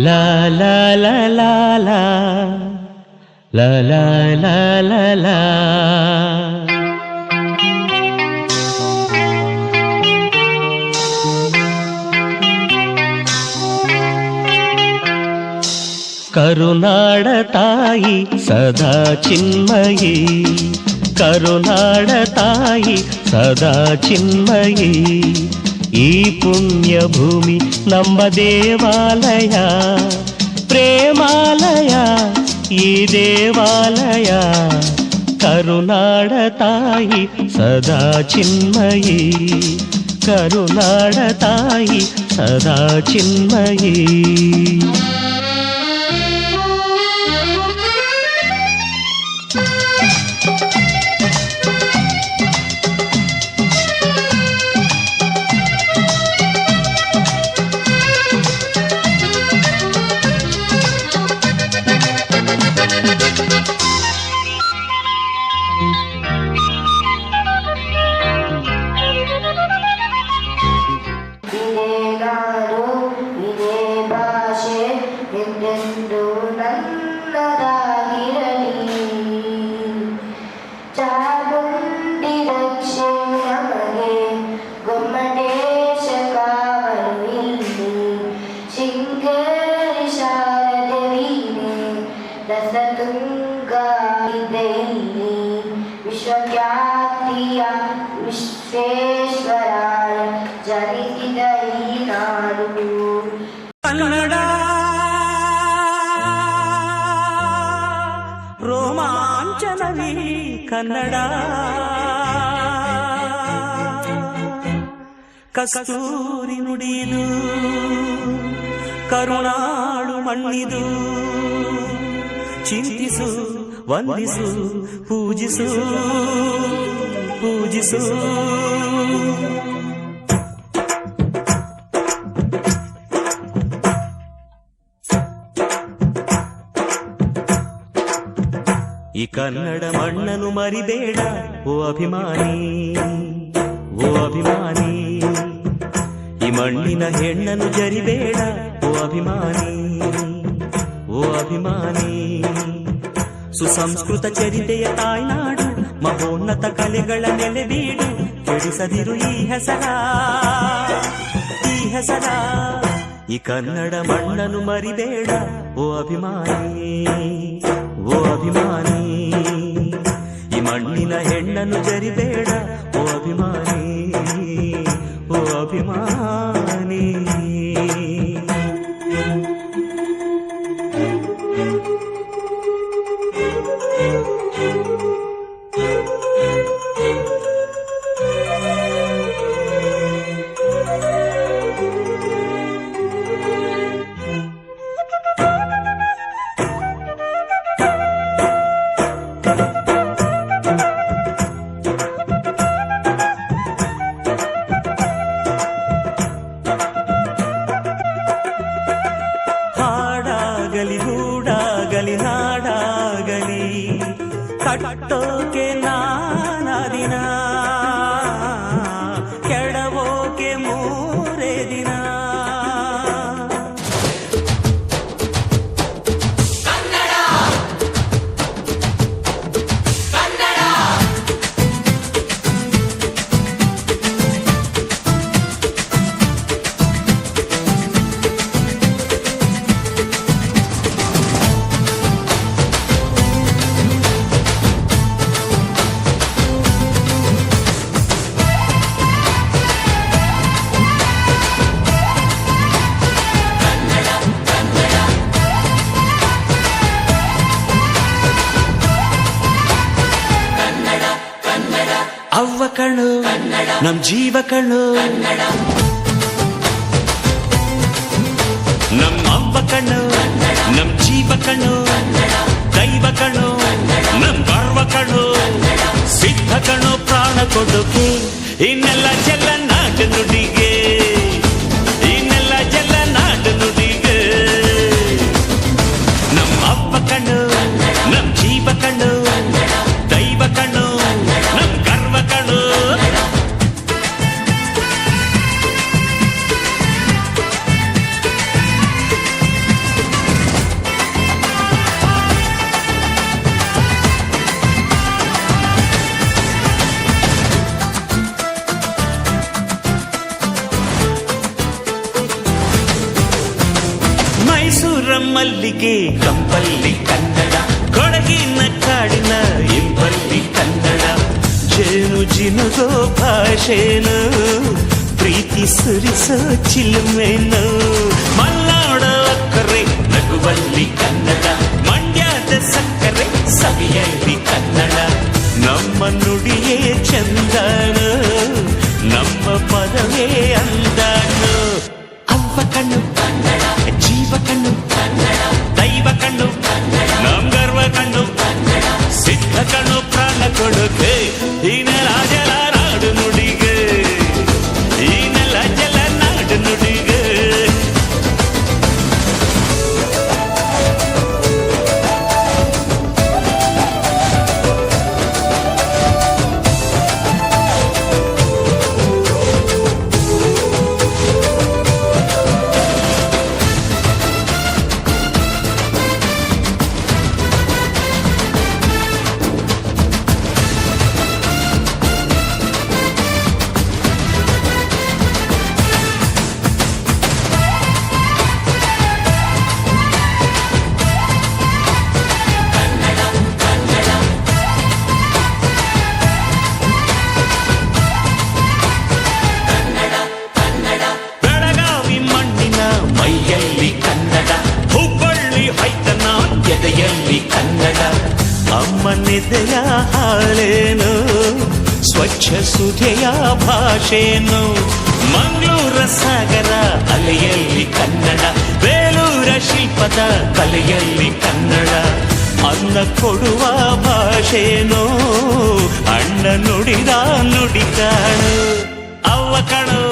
ಲಾ ಲಾ ಲಾ ಲಾ ಲಾ ಲಾ ಲಾ ಲಾ ಲಾ ಲಾ. ಕರುನಾಡ ತಾಯಿ ಸದಾ ಚಿನ್ಮಯಿ, ಕರುನಾಡ ತಾಯಿ ಸದಾ ಚಿನ್ಮಯಿ. ಈ ಪುಣ್ಯ ಭೂಮಿ ನಮ್ಮ ದೇವಾಲಯ, ಪ್ರೇಮಾಲಯ ಈ ದೇವಾಲಯ. ಕರುನಾಡ ತಾಯಿ ಸದಾ ಚಿನ್ಮಯಿ, ಕರುನಾಡ ತಾಯಿ ಸದಾ ಚಿನ್ಮಯಿ. ವಿಶ್ವಖ್ಯಾತಿಯ ವಿಶ್ವೇಶ್ವರಾಯ ಜನಿಸಿದ ಈ ನಾಡು ಕನ್ನಡ. ರೋಮಾಂಚನವೀ ಕನ್ನಡ, ಕಸ್ತೂರಿ ನುಡಿದು ಕರುಣಾಳು ಮಣ್ಣಿದು. ಚಿಂತಿಸು ವಂದಿಸು ಪೂಜಿಸು ಪೂಜಿಸು. ಈ ಕನ್ನಡ ಮಣ್ಣನ್ನು ಮರಿಬೇಡ ಓ ಅಭಿಮಾನಿ, ಓ ಅಭಿಮಾನಿ. ಈ ಮಣ್ಣಿನ ಹೆಣ್ಣನ್ನು ಜರಿಬೇಡ ಓ ಅಭಿಮಾನಿ, ಓ ಅಭಿಮಾನಿ. ಸುಸಂಸ್ಕೃತ ಚರಿತೆಯ ತಾಯ್ನಾಡು, ಮಹೋನ್ನತ ಕಲೆಗಳ ನೆಲೆಬೀಡು. ಕೆಡಿಸದಿರು ಈ ಹೆಸರ, ಈ ಹೆಸರ. ಈ ಕನ್ನಡ ಮಣ್ಣನ್ನು ಮರಿಬೇಡ ಓ ಅಭಿಮಾನಿ, ಓ ಅಭಿಮಾನಿ. ಈ ಮಣ್ಣಿನ ಹೆಣ್ಣನ್ನು ಜರಿಬೇಡ ಓ ಅಭಿಮಾನಿ, ಓ ಅಭಿಮಾನಿ. ಗೂಡಾಗಲಿ ನಾಡಾಗಲಿ ಕಟ್ಟೋಕೆ ನಾನಾ ದಿನ, ಕೆಡವೋಕೆ ಮೂರೇ ದಿನ. ಅವ್ವ ಕಣ್ಣು ನಮ್ ಜೀವ ಕಣ್ಣು, ನಮ್ಮ ಅವ್ವ ಕಣ್ಣು ನಮ್ ಜೀವ ಕಣ್ಣು. ದೈವ ಕಣ್ಣು ನಮ್ ಗರ್ವ ಕಣ್ಣು, ಸಿದ್ಧ ಕಣ್ಣು ಪ್ರಾಣ ಕೊಡೋಕೆ. ಇನ್ನೆಲ್ಲ ಜಲ ನಾಡು ನುಡಿಗೆ, ಇನ್ನೆಲ್ಲ ಜಲ ನಾಡು ನುಡಿಗೆ. ನಮ್ಮ ಅವ್ವ ಕಣ್ಣು ನಮ್ ಜೀವ ಕಣ್ಣು, ದೈವ ಕಣ್ಣು ನಮ್ ಗರ್ವ ಕಣ್ಣು. ಮಲ್ಲಿಗೆ ಕಂಪಲ್ಲಿ ಕನ್ನಡ, ಕೊಡಗಿನ ಕಾಡಿನ ಇಂಪಲ್ಲಿ ಕನ್ನಡ. ಜೇನು ಜಿನುಗೋ ಭಾಷೆನು, ಪ್ರೀತಿ ಸುರಿಸೋ ಚಿಲುಮೆನು. ಮಲ್ನಾಡ ಅಕ್ಕರೆ ನಗುವಲ್ಲಿ ಕನ್ನಡ, ಮಂಡ್ಯದ ಸಕ್ಕರೆ ಸವಿಯಲ್ಲಿ ಕನ್ನಡ. ನಮ್ಮ ನುಡಿಯೇ ಚಂದನು, ನಮ್ಮ ಪದವೇ ಅಂದನು. ಅವ್ವ ಕಣ್ಣು ಕನ್ನಡ, ಜೀವ ಕಣ್ಣು ಕನ್ನಡ, ದೈವ ಕಣ್ಣು ಕನ್ನಡ, ನಮ್ ಗರ್ವ ಕಣ್ಣು ಕನ್ನಡ, ಸಿದ್ಧ ಕಣ್ಣು ಪ್ರಾಣ ಕೊಡುಗೆ. ಈ ನೆಲ ಜಲ ನಾಡು ನುಡಿಗೆ, ಈ ನೆಲ ಜಲ ನಾಡು ನುಡಿಗೆ. ಬೆಳಗಾವಿ ಮಣ್ಣಿನ ಮೈಯಲ್ಲಿ ಕನ್ನಡ, ಹುಬ್ಬಳ್ಳಿ ಹೈತನ ಎದೆಯಲ್ಲಿ ಕನ್ನಡ. ಅಮ್ಮನೆದೆಯ ಹಾಲೇನು, ಸ್ವಚ್ಛ ಸುಧೆಯ ಭಾಷೆನು. ಮಂಗಳೂರ ಸಾಗರ ಅಲೆಯಲ್ಲಿ ಕನ್ನಡ, ಬೇಲೂರ ಶಿಲ್ಪದ ಕಲೆಯಲ್ಲಿ ಕನ್ನಡ. ಅನ್ನ ಕೊಡುವ ಭಾಷೆನು, ಅಣ್ಣ ನುಡಿದ ನುಡಿ ಕಾಣು. ಅವ್ವ ಕಣು